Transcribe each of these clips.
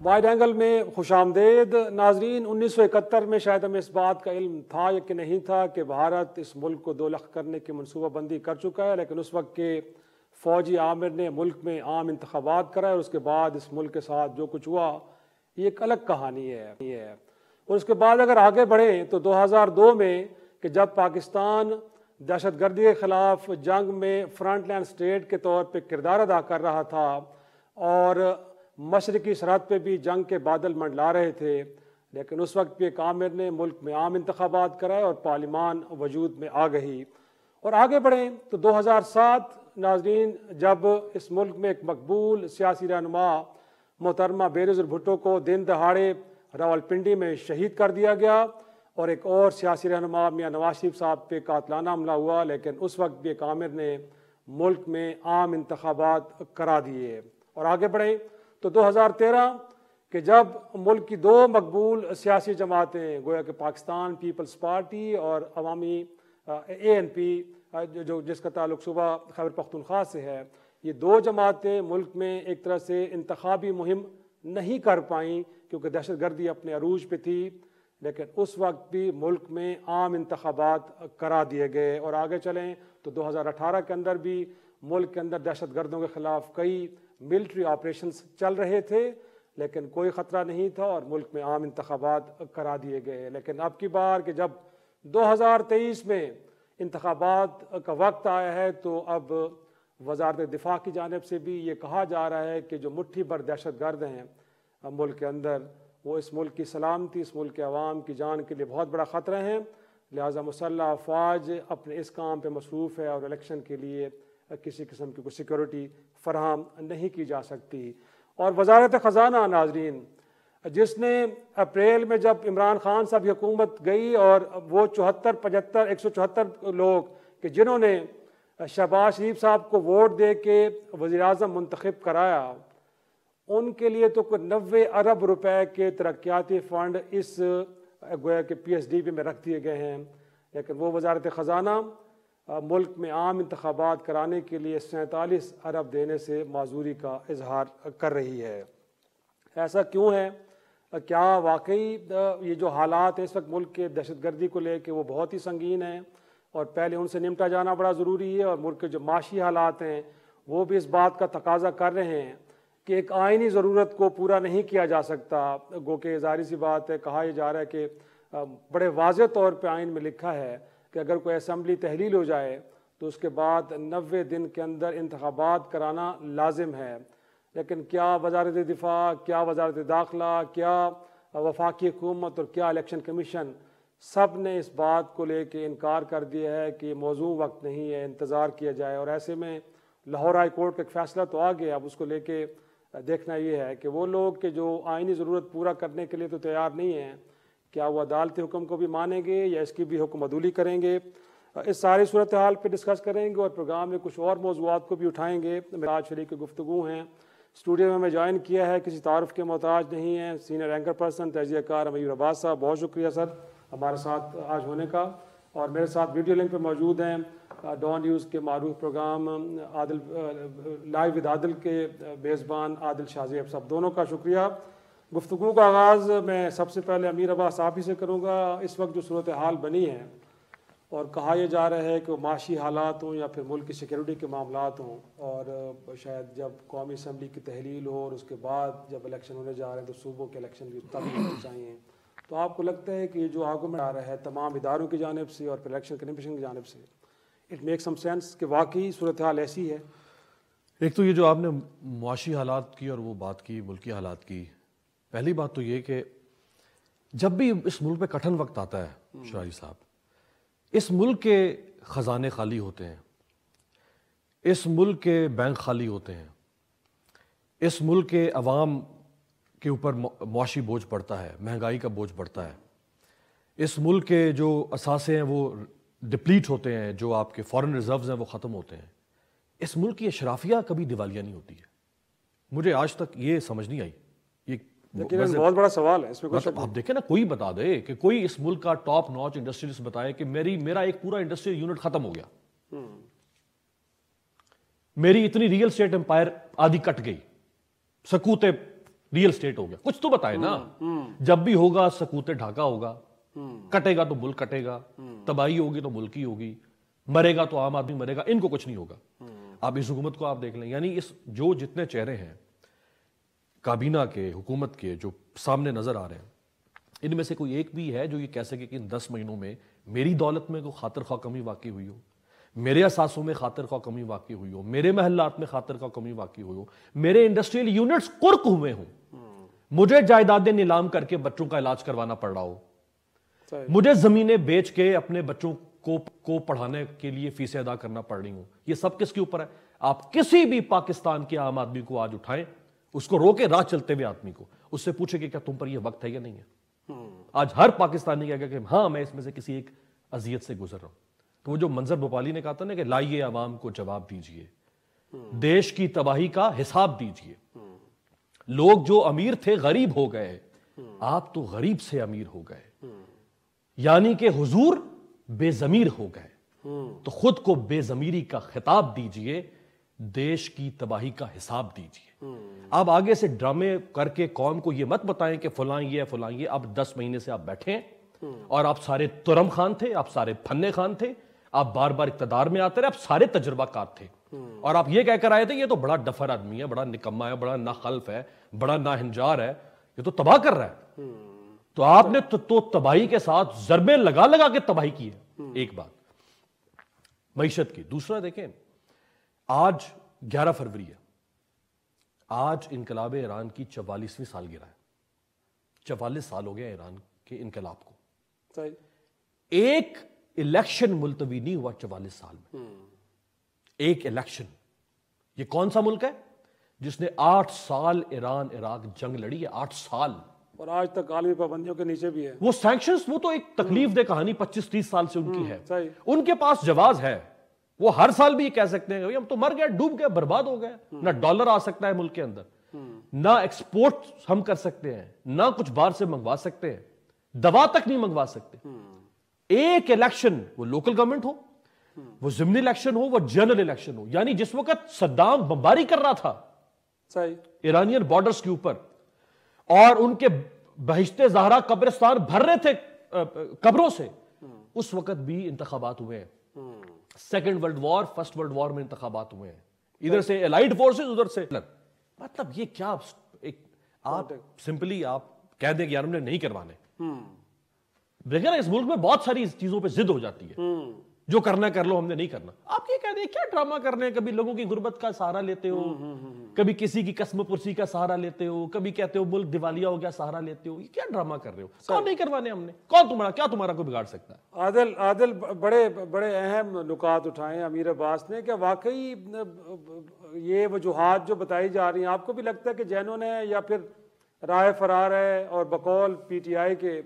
Wide angle में खुशामदेद नाजरीन। 1971 में शायद हमें इस बात का इल्म था या कि नहीं था कि भारत इस मुल्क को 2 लाख करने की मनसूबाबंदी कर चुका है, लेकिन उस वक्त के फ़ौजी आमिर ने मुल्क में आम इंतखाबात कराए और उसके बाद इस मुल्क के साथ जो कुछ हुआ ये एक अलग कहानी है। और उसके बाद अगर आगे बढ़ें तो 2002 में कि जब पाकिस्तान दहशतगर्दी के ख़िलाफ़ जंग में फ्रंट लाइन स्टेट के तौर पर किरदार अदा कर रहा था और मशरक़ी सरहद पे भी जंग के बादल मंडला रहे थे, लेकिन उस वक्त भी एक आमिर ने मुल्क में आम इंतखाबात कराए और पार्लिमान वजूद में आ गई। और आगे बढ़ें तो 2007 नाज़रीन जब इस मुल्क में एक मकबूल सियासी रहनुमा मोहतरमा बेनज़ीर भुट्टो को दिन दहाड़े रावलपिंडी में शहीद कर दिया गया और एक और सियासी रहनुमा मियां नवाज शरीफ साहब पे कातलाना हमला हुआ, लेकिन उस वक्त भी एक आमिर ने मुल्क में आम इंतखाबात करा दिए। और आगे बढ़ें तो 2013 कि जब मुल्क की 2 मकबूल सियासी जमातें गोया कि पाकिस्तान पीपल्स पार्टी और अवामी ANP जो जिसका ताल्लुक सूबा खैबर पख्तूनख्वा से है, ये 2 जमातें मुल्क में एक तरह से इंतखाबी मुहिम नहीं कर पाईं क्योंकि दहशतगर्दी अपने अरूज पे थी, लेकिन उस वक्त भी मुल्क में आम इंतखाबात करा दिए गए। और आगे चलें तो 2018 के अंदर भी मुल्क के अंदर दहशतगर्दों के ख़िलाफ़ कई मिलिट्री ऑपरेशंस चल रहे थे, लेकिन कोई ख़तरा नहीं था और मुल्क में आम इंतखाबात करा दिए गए। लेकिन अब की बार कि जब 2023 में इंतखाबात का वक्त आया है तो अब वज़ारत दिफ़ा की जानिब से भी ये कहा जा रहा है कि जो मुट्ठी भर दहशतगर्द हैं मुल्क के अंदर, वो इस मुल्क की सलामती, इस मुल्क के अवाम की जान के लिए बहुत बड़ा ख़तरा है। लिहाजा मुसल्लह अफ़वाज अपने इस काम पर मसरूफ़ है और इलेक्शन के लिए किसी किस्म की कोई सिक्योरिटी फ़राहम नहीं की जा सकती। और वज़ारत ख़ज़ाना नाज़रीन जिसने अप्रैल में जब इमरान खान साहब की हुकूमत गई और वो 174 लोग कि जिन्होंने शहबाज शरीफ साहब को वोट दे के वज़ीर-ए-आज़म मुंतखब कराया, उनके लिए तो कोई 90 अरब रुपए के तरक्याती फ़ंड इस गोया के PSDB में रख दिए गए हैं, लेकिन वो वज़ारत ख़ज़ाना मुल्क में आम इंतखाबात कराने के लिए 47 अरब देने से माजूरी का इजहार कर रही है। ऐसा क्यों है? क्या वाकई ये जो हालात हैं इस वक्त मुल्क के दहशतगर्दी को लेकर वो बहुत ही संगीन हैं और पहले उनसे निपटा जाना बड़ा ज़रूरी है, और मुल्क के जो माशी हालात हैं वो भी इस बात का तकाजा कर रहे हैं कि एक आइनी ज़रूरत को पूरा नहीं किया जा सकता। गो के ज़ाहिर सी बात है, कहा यह जा रहा है कि बड़े वाज़ेह तौर पर आइन में लिखा है कि अगर कोई असम्बली तहलील हो जाए तो उसके बाद 90 दिन के अंदर इंतखाबात कराना लाजिम है। लेकिन क्या वज़ारत दिफ़ा, क्या वज़ारत दाखिला, क्या वफाकी हुकूमत और क्या इलेक्शन कमीशन, सब ने इस बात को लेके इनकार कर दिया है कि मौजू वक्त नहीं है, इंतज़ार किया जाए। और ऐसे में लाहौर हाई कोर्ट का एक फ़ैसला तो आ गया, अब उसको लेके देखना ये है कि वो लोग के जो आइनी ज़रूरत पूरा करने के लिए तो तैयार नहीं हैं, क्या वो अदालती हुक्म को भी मानेंगे या इसकी भी हुक्म अदूली करेंगे। इस सारी सूरत हाल पर डिस्कस करेंगे और प्रोग्राम में कुछ और मौज़ूआत को भी उठाएँगे। मेराज शरीक गुफ्तगू हैं, स्टूडियो में हमें ज्वाइन किया है, किसी तारुफ के मोहताज नहीं है, सीनियर एंकर पर्सन तजियाकार मयूर अब्बास साहब, बहुत शुक्रिया सर हमारे साथ आज होने का। और मेरे साथ वीडियो लिंक पर मौजूद हैं डॉन न्यूज़ के मारूफ programme Adil live with Adil के मेज़बान आदिल शाहज़ेब साहब, दोनों का शुक्रिया। गुफ्तगू का आगाज़ मैं सबसे पहले अमीर अब्बास साहब ही से करूँगा। इस वक्त जो सूरत हाल बनी है और कहा यह जा रहा है कि माशी हालात हों या फिर मुल्क की सिक्योरिटी के मामलात हों, और शायद जब कौमी असम्बली की तहलील हो और उसके बाद जब इलेक्शन होने जा रहे हैं तो सूबों के इलेक्शन भी तब होने चाहिए, तो आपको लगता है कि जो आर्गूमेंट आ रहा है तमाम इदारों की जानिब से और फिर इलेक्शन कमीशन की जानिब से, इट मेक सम सेंस कि वाकई सूरत हाल ऐसी है? एक तो ये जो आपने मुआशी हालात की और वो बात की मुल्की हालात की, पहली बात तो ये कि जब भी इस मुल्क में कठिन वक्त आता है शरारी साहब, इस मुल्क के ख़जाने खाली होते हैं, इस मुल्क के बैंक खाली होते हैं, इस मुल्क के अवाम के ऊपर मुआशी बोझ पड़ता है, महंगाई का बोझ पड़ता है, इस मुल्क के जो असासे हैं वो डिप्लीट होते हैं, जो आपके फॉरेन रिजर्व्स हैं वो ख़त्म होते हैं। इस मुल्क की अशराफिया कभी दिवालिया नहीं होती है। मुझे आज तक ये समझ नहीं आई। ये बहुत बड़ा सवाल है, इसमें मतलब आप देखें ना, कोई बता दे कि कोई इस मुल्क का टॉप नॉच इंडस्ट्रियलिस्ट बताए कि मेरा एक पूरा इंडस्ट्रियल यूनिट खत्म हो गया, मेरी इतनी रियल स्टेट एम्पायर आदि कट गई, सकूते रियल स्टेट हो गया, कुछ तो बताए ना। जब भी होगा सकूते ढाका होगा, कटेगा तो मुल्क कटेगा, तबाही होगी तो मुल्क ही होगी, मरेगा तो आम आदमी मरेगा, इनको कुछ नहीं होगा। आप इस हुकूमत को आप देख लें, यानी इस जो जितने चेहरे हैं काबीना के, हुकूमत के जो सामने नजर आ रहे हैं, इनमें से कोई एक भी है जो ये कह सके कि इन 10 महीनों में मेरी दौलत में कोई खातिर ख्वाह कमी वाकई हुई हो, मेरे असासों में खातिर ख्वाह कमी वाकई हुई हो, मेरे महल्लात में खातिर ख्वाह कमी वाकई हुई हो, मेरे इंडस्ट्रियल यूनिट्स कुर्क हुए हों, मुझे जायदादें नीलाम करके बच्चों का इलाज करवाना पड़ रहा हो, मुझे जमीनें बेच के अपने बच्चों को पढ़ाने के लिए फीसें अदा करना पड़ रही हो, ये सब किसके ऊपर है? आप किसी भी पाकिस्तान के आम आदमी को आज उठाएं, उसको रोके राह चलते हुए आदमी को, उससे पूछे कि क्या तुम पर यह वक्त है या नहीं है। आज हर पाकिस्तानी कहेगा कि हाँ मैं इसमें से किसी एक अजियत से गुजर रहा हूं। तो वो जो मंजर भोपाली ने कहा था ना कि लाइए आवाम को जवाब दीजिए, देश की तबाही का हिसाब दीजिए, लोग जो अमीर थे गरीब हो गए, आप तो गरीब से अमीर हो गए, यानी कि हुजूर बेजमीर हो गए, तो खुद को बेजमीरी का खिताब दीजिए, देश की तबाही का हिसाब दीजिए। अब आगे से ड्रामे करके कौम को यह मत बताएं कि फलां ये फलां ये। अब 10 महीने से आप बैठे और आप सारे तुरम खान थे, आप सारे फन्ने खान थे, आप बार बार इक्तदार में आते रहे, आप सारे तजुर्बाकार थे, और आप ये कहकर आए थे ये तो बड़ा डफर आदमी है, बड़ा निकम्मा है, बड़ा नाखल्फ है, बड़ा नाहिंजार है, ये तो तबाह कर रहा है। तो आपने तो तबाही के साथ जरबे लगा लगा के तबाही की है। एक बात मईशत की। दूसरा देखें, आज 11 फरवरी है, आज इनकलाब ईरान की 44वीं सालगिरह है। 44 साल हो गया ईरान के इनकलाब को। एक इलेक्शन मुलतवी नहीं हुआ 44 साल में। एक इलेक्शन। ये कौन सा मुल्क है जिसने 8 साल ईरान इराक जंग लड़ी है? 8 साल, और आज तक आलमी पाबंदियों के नीचे भी है। वो सैंक्शंस, वो तो एक तकलीफ दे कहानी 25-30 साल से उनकी है। उनके पास जवाब है, वो हर साल भी ये कह सकते हैं हम तो मर गए, डूब गए, बर्बाद हो गए, ना डॉलर आ सकता है मुल्क के अंदर, ना एक्सपोर्ट हम कर सकते हैं, ना कुछ बाहर से मंगवा सकते हैं, दवा तक नहीं मंगवा सकते। एक इलेक्शन, वो लोकल गवर्नमेंट हो, वो जिमनी इलेक्शन हो, वो जनरल इलेक्शन हो, यानी जिस वक्त सद्दाम बमबारी कर रहा था ईरानियन बॉर्डर्स के ऊपर, और उनके बहिश्ते ज़हरा कब्रिस्तान भर रहे थे कब्रों से, उस वक्त भी इंतखाबात हुए हैं। Second world war, first world war में इंतखाबात हुए हैं, इधर से एलाइड फोर्सेस, उधर से। मतलब ये क्या, एक आप सिंपली आप कह दें कि यार हमने नहीं करवाने। देखिए ना, इस मुल्क में बहुत सारी चीजों पे जिद हो जाती है, जो करना कर लो, हमने नहीं करना। आप ये कह दें क्या ड्रामा कर रहे हैं? कभी लोगों की गुर्बत का सहारा लेते हो, कभी किसी की कसम पुरसी का सहारा लेते हो, कभी कहते हो मुल्क दिवालिया हो गया सहारा लेते हो। ये क्या ड्रामा कर रहे हो? कौन नहीं करवाने हमने? कौन तुम्हारा को बिगाड़ सकता है? आदिल बड़े बड़े अहम नुकात उठाए अमीर अब्बास ने। क्या वाकई ये वजूहात जो बताई जा रही हैं, आपको भी लगता है कि जैनों ने, या फिर राय फरार है और बकौल PTI के,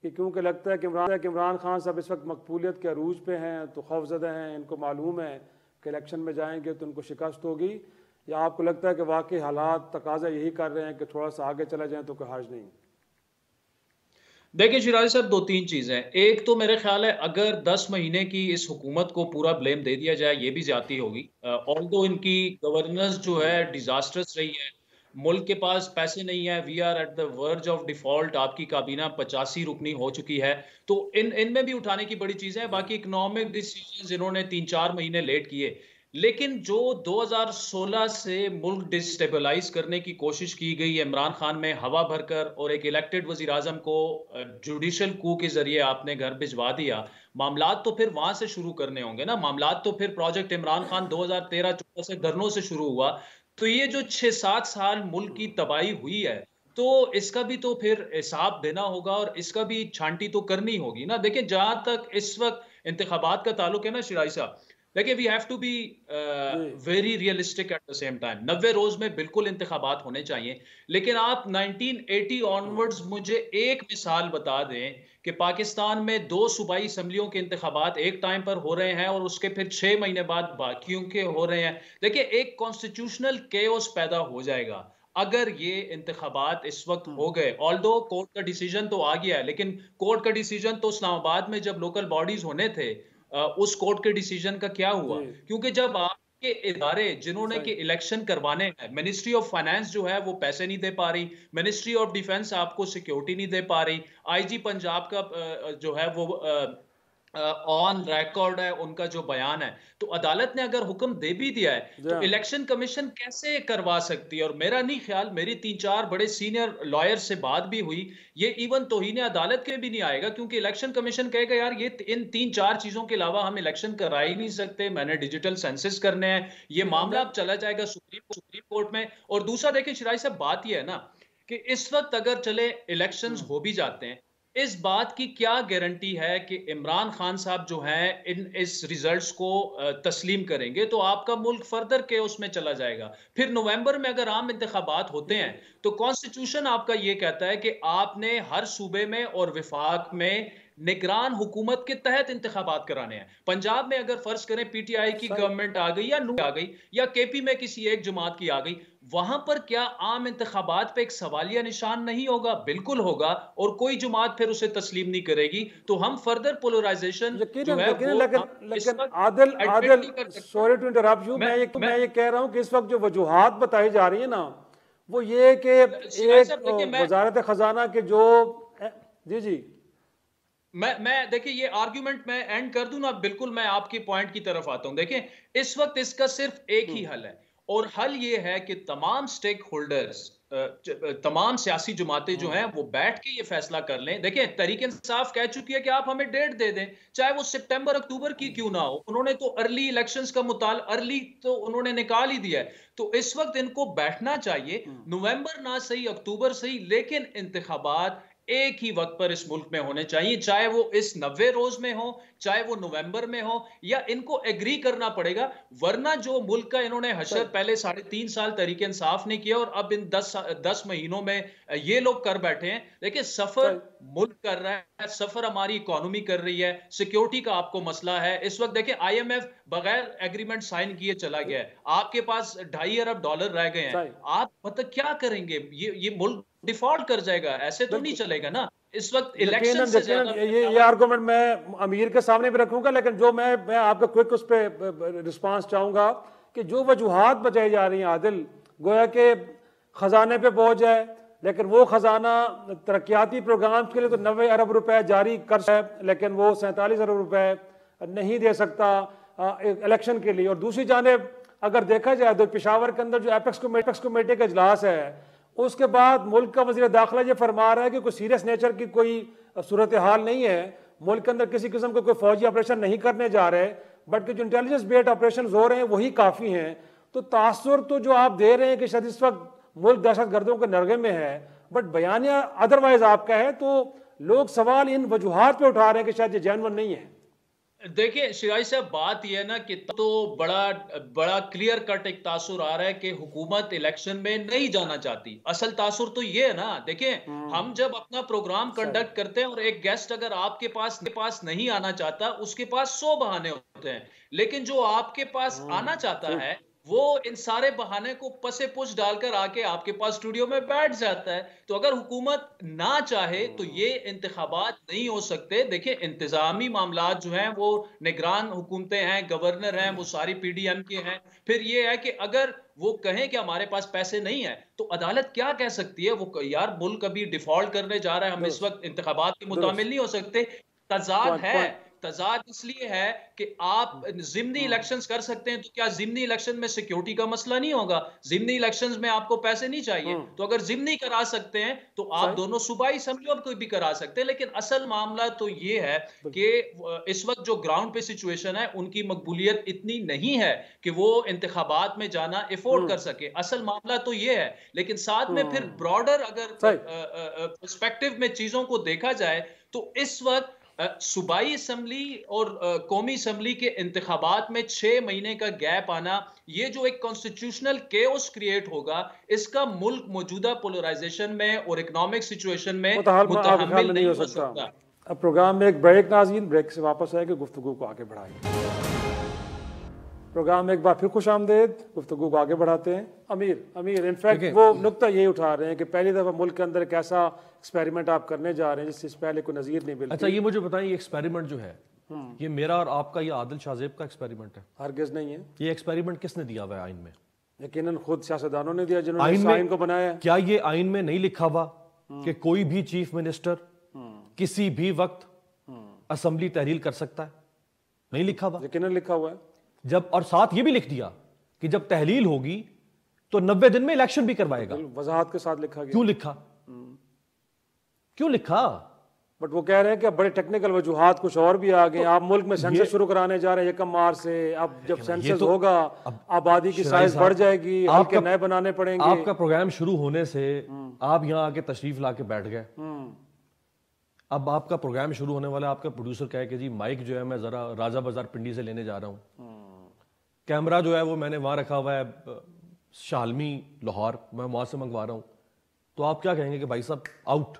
कि क्योंकि लगता है कि इमरान खान साहब इस वक्त मकबूलियत के अरूज पे हैं, तो खौफजदा हैं, इनको मालूम है कि इलेक्शन में जाएंगे तो उनको शिकस्त होगी, या आपको लगता है कि वाकई हालात तकाजा यही कर रहे हैं कि थोड़ा सा आगे चला जाए तो कोई हर्ज नहीं? देखिए शिराजी साहब, 2-3 चीज़ें। एक तो मेरे ख्याल है अगर 10 महीने की इस हुकूमत को पूरा ब्लेम दे दिया जाए, ये भी ज्यादती होगी। ऑल्दो इनकी गवर्नेंस जो है डिजास्टर्स रही है, मुल्क के पास पैसे नहीं है, we are at the verge of default, आपकी काबीना 85 रुकनी हो चुकी है, तो इनमें भी उठाने की बड़ी चीज़ें हैं। बाकी इकोनॉमिक डिसीजन इन्होंने 3-4 महीने लेट किए, लेकिन जो 2016 से मुल्क डिस्टेबलाइज करने की कोशिश की गई इमरान खान में हवा भरकर, और एक इलेक्टेड वजीर आजम को जुडिशल कू के जरिए आपने घर भिजवा दिया, मामलात तो फिर वहां से शुरू करने होंगे ना। मामलात तो फिर प्रोजेक्ट इमरान खान 2013-14 से धरनों से शुरू हुआ, तो ये जो 6-7 साल मुल्क की तबाही हुई है, तो इसका भी तो फिर हिसाब देना होगा, और इसका भी छांटी तो करनी होगी ना। देखिए, जहां तक इस वक्त इंतखाबात का ताल्लुक है ना शिराजी साहब, देखिए we have to be very realistic at the same time. 90 रोज में बिल्कुल इंतखाबात होने चाहिए, लेकिन आप 1980 ऑनवर्ड्स मुझे एक मिसाल बता दें कि पाकिस्तान में 2 सूबाई असम्बलियों के इंतखाबात एक टाइम पर हो रहे हैं, और उसके फिर 6 महीने बाद बाकियों के हो रहे हैं। देखिए, एक कॉन्स्टिट्यूशनल केओस पैदा हो जाएगा अगर ये इंतखाबात इस वक्त हो गए। ऑल्दो कोर्ट का डिसीजन तो आ गया है, लेकिन कोर्ट का डिसीजन तो इस्लामाबाद में जब लोकल बॉडीज होने थे, उस कोर्ट के डिसीजन का क्या हुआ? क्योंकि जब आप के इदारे जिन्होंने कि इलेक्शन करवाने हैं, मिनिस्ट्री ऑफ फाइनेंस जो है वो पैसे नहीं दे पा रही, मिनिस्ट्री ऑफ डिफेंस आपको सिक्योरिटी नहीं दे पा रही, आईजी पंजाब का जो है वो ऑन रिकॉर्ड है उनका जो बयान है। तो अदालत ने अगर हुक्म दे भी दिया है तो इलेक्शन कमीशन कैसे करवा सकती है? और मेरा नहीं ख्याल, मेरी 3-4 बड़े सीनियर लॉयर से बात भी हुई, ये इवन तौहीन अदालत के भी नहीं आएगा, क्योंकि इलेक्शन कमीशन कहेगा यार ये इन 3-4 चीजों के अलावा हम इलेक्शन करा ही नहीं सकते, मैंने डिजिटल सेंसस करने हैं, ये मामला अब चला जाएगा सुप्रीम कोर्ट में। और दूसरा देखिए शिराई साहब, बात यह है ना कि इस वक्त अगर चले इलेक्शंस हो भी जाते हैं, इस बात की क्या गारंटी है कि इमरान खान साहब जो हैं इस रिजल्ट्स को तस्लीम करेंगे? तो आपका मुल्क फर्दर के उसमें चला जाएगा। फिर नवंबर में अगर आम इंतखाबात होते हैं तो कॉन्स्टिट्यूशन आपका ये कहता है कि आपने हर सूबे में और विफाक में निगरान हुकूमत के तहत इंतखाबात कराने हैं। पंजाब में अगर फर्ज करें पीटीआई की गवर्नमेंट आ गई या नू आ गई या केपी में किसी एक जमात की आ गई, वहां पर क्या आम इंतखाबात पे एक सवालिया निशान नहीं होगा? बिल्कुल होगा, और कोई जमात फिर उसे तस्लीम नहीं करेगी। तो हम फर्दर पोलराइजेशन जो है लेकिन Adil sorry to interrupt you, मैं ये कह रहा हूं कि इस वक्त जो वजूहात बताई जा रही है ना, वो ये कि एक वजारत खजाना के जो जी मैं देखिए ये आर्ग्यूमेंट मैं एंड कर दूं ना, बिल्कुल मैं आपके पॉइंट की तरफ आता हूं। देखिए इस वक्त इसका सिर्फ एक ही हल है, और हल ये है कि तमाम स्टेक होल्डर्स, तमाम सियासी जमातें जो हैं वो बैठ के ये फैसला कर लें। देखिए तहरीक इंसाफ कह चुकी है कि आप हमें डेट दे दें, चाहे वो सितंबर अक्टूबर की क्यों ना हो। उन्होंने तो अर्ली इलेक्शंस का अर्ली तो उन्होंने निकाल ही दिया है। तो इस वक्त इनको बैठना चाहिए, नवंबर ना सही अक्टूबर सही, लेकिन इंतखाबात एक ही वक्त पर इस मुल्क में होने चाहिए, चाहे वो इस 90 रोज में हो, चाहे वो नवंबर में हो, या इनको एग्री करना पड़ेगा। वरना जो मुल्क का इन्होंने हशर पहले 3.5 साल तरीके इंसाफ ने किया और अब इन 10 महीनों में ये लोग कर बैठे हैं। देखिए सफर मुल्क कर रहा है, सफर हमारी इकोनॉमी कर रही है, सिक्योरिटी का आपको मसला है। इस वक्त देखिए IMF बगैर एग्रीमेंट साइन किए चला गया है, आपके पास $2.5 अरब रह गए हैं, आप मतलब क्या करेंगे? ये मुल्क डिफॉल्ट कर जाएगा, ऐसे तो नहीं चलेगा ना। इस वक्त इलेक्शन से ज्यादा ये आर्गुमेंट मैं अमीर के सामने भी रखूंगा, लेकिन जो मैं आपका क्विक उस पर रिस्पांस चाहूंगा कि जो वजूहात बचाई जा रही हैं आदिल, गोया के खजाने पे बोझ है, लेकिन वो खजाना तरक्याती प्रोग्राम के लिए तो 90 अरब रुपए जारी कर है, लेकिन वो 47 अरब रुपए नहीं दे सकता इलेक्शन के लिए। और दूसरी जानिब अगर देखा जाए तो पेशावर के अंदर जो एपेक्स कमेटी का इजलास है, उसके बाद मुल्क का वज़ीर दाखिला ये फरमा रहा है कि कोई सीरियस नेचर की कोई सूरत हाल नहीं है, मुल्क के अंदर किसी किस्म के कोई फौजी ऑपरेशन नहीं करने जा रहे, बट जो इंटेलिजेंस बेस्ड ऑपरेशन हो रहे हैं वही काफ़ी हैं। तो तासुर तो जो आप दे रहे हैं कि शायद इस वक्त मुल्क दहशत गर्दों के नरगे में है, बट बयानिया अदरवाइज आपका है, तो लोग सवाल इन वजूहात पे उठा रहे हैं कि शायद ये जेन्युइन नहीं है। देखिए शिराई साहब, बात यह है ना कि तो बड़ा क्लियर कट एक तासुर आ रहा है कि हुकूमत इलेक्शन में नहीं जाना चाहती। असल तासुर तो ये है ना, देखिए हम जब अपना प्रोग्राम कंडक्ट करते हैं और एक गेस्ट अगर आपके पास नहीं आना चाहता, उसके पास 100 बहाने होते हैं, लेकिन जो आपके पास आना चाहता है वो इन सारे बहाने को पसे पुश डालकर आके आपके पास स्टूडियो में बैठ जाता है। तो अगर हुकूमत ना चाहे तो ये इंतखाबात नहीं हो सकते। देखिए इंतजामी मामलात जो हैं वो निगरान हुकूमतें हैं, गवर्नर हैं, वो सारी PDM के हैं। फिर ये है कि अगर वो कहें कि हमारे पास पैसे नहीं है तो अदालत क्या कह सकती है? वो यार मुल्क अभी डिफॉल्ट करने जा रहा है, हम इस वक्त इंतखाबात के मुतामिल नहीं हो सकते। तजाद है, तजाद इसलिए है कि आप जिमनी इलेक्शंस कर सकते हैं, तो क्या जिमनी इलेक्शन में सिक्योरिटी का मसला नहीं होगा? जिमनी इलेक्शंस में आपको पैसे नहीं चाहिए, तो अगर जिमनी करा सकते हैं तो आप दोनों सूबाई असेंबलियों को भी करा सकते हैं। लेकिन असल मामला तो ये है कि इस वक्त जो ग्राउंड पे सिचुएशन है उनकी मकबूलियत इतनी नहीं है कि वो इंतखाबात में जाना अफोर्ड कर सके। असल मामला तो ये है। लेकिन साथ में फिर ब्रॉडर अगर पर्सपेक्टिव में चीजों को देखा जाए तो इस वक्त सूबाई असम्बली और कौमी असम्बली के इंतखाबात में 6 महीने का गैप आना, ये जो एक कॉन्स्टिट्यूशनल केओस क्रिएट होगा, इसका मुल्क मौजूदा पोलराइजेशन में और इकोनॉमिक सिचुएशन में मुतहम्मिल नहीं हो सकता। अब प्रोग्राम में एक ब्रेक, नाज़रीन ब्रेक से वापस आएंगे, गुफ्तगू को आगे बढ़ाएंगे। प्रोग्राम में एक बार फिर खुश आमदेद, गुफ्तगू को आगे बढ़ाते हैं। अमीर इनफैक्ट वो नुक्ता यही उठा रहे हैं कि पहली दफ़ा मुल्क के अंदर एक ऐसा एक्सपेरिमेंट आप करने जा रहे हैं जिससे पहले कोई नज़ीर नहीं मिलती। अच्छा ये मुझे बताइए, एक्सपेरिमेंट जो है ये मेरा और आपका, ये आदिल शाहजेब का एक्सपेरिमेंट है? हरगिज नहीं है। ये एक्सपेरिमेंट किसने दिया हुआ है आइन में? यकीनन खुद सियासतदानों ने दिया जिन्होंने इस आइन को बनाया है। क्या ये आइन में नहीं लिखा हुआ कि कोई भी चीफ मिनिस्टर किसी भी वक्त असेंबली तहरील कर सकता है? नहीं लिखा हुआ? यकीनन लिखा हुआ है। जब, और साथ ये भी लिख दिया कि जब तहलील होगी तो 90 दिन में इलेक्शन भी करवाएगा। वजाहत के साथ लिखा गया। क्यों लिखा? क्यों लिखा? बट वो कह रहे हैं कि अब बड़े टेक्निकल वजूहात कुछ और भी आ गए। आप मुल्क में सेंसस शुरू कराने जा रहे हैं 1 मार्च से। अब जब सेंसस होगा आबादी की साइज बढ़ जाएगी, हल्के नए बनाने पड़ेंगे। आपका प्रोग्राम शुरू होने से आप यहाँ आके तशरीफ ला के बैठ गए। अब आपका प्रोग्राम शुरू होने वाला है, आपका प्रोड्यूसर कहे कि जी माइक जो है मैं जरा राजा बाजार पिंडी से लेने जा रहा हूँ, कैमरा जो है वो मैंने वहां रखा हुआ है शालमी लाहौर, मैं वहां से मंगवा रहा हूँ, तो आप क्या कहेंगे कि भाई साहब आउट?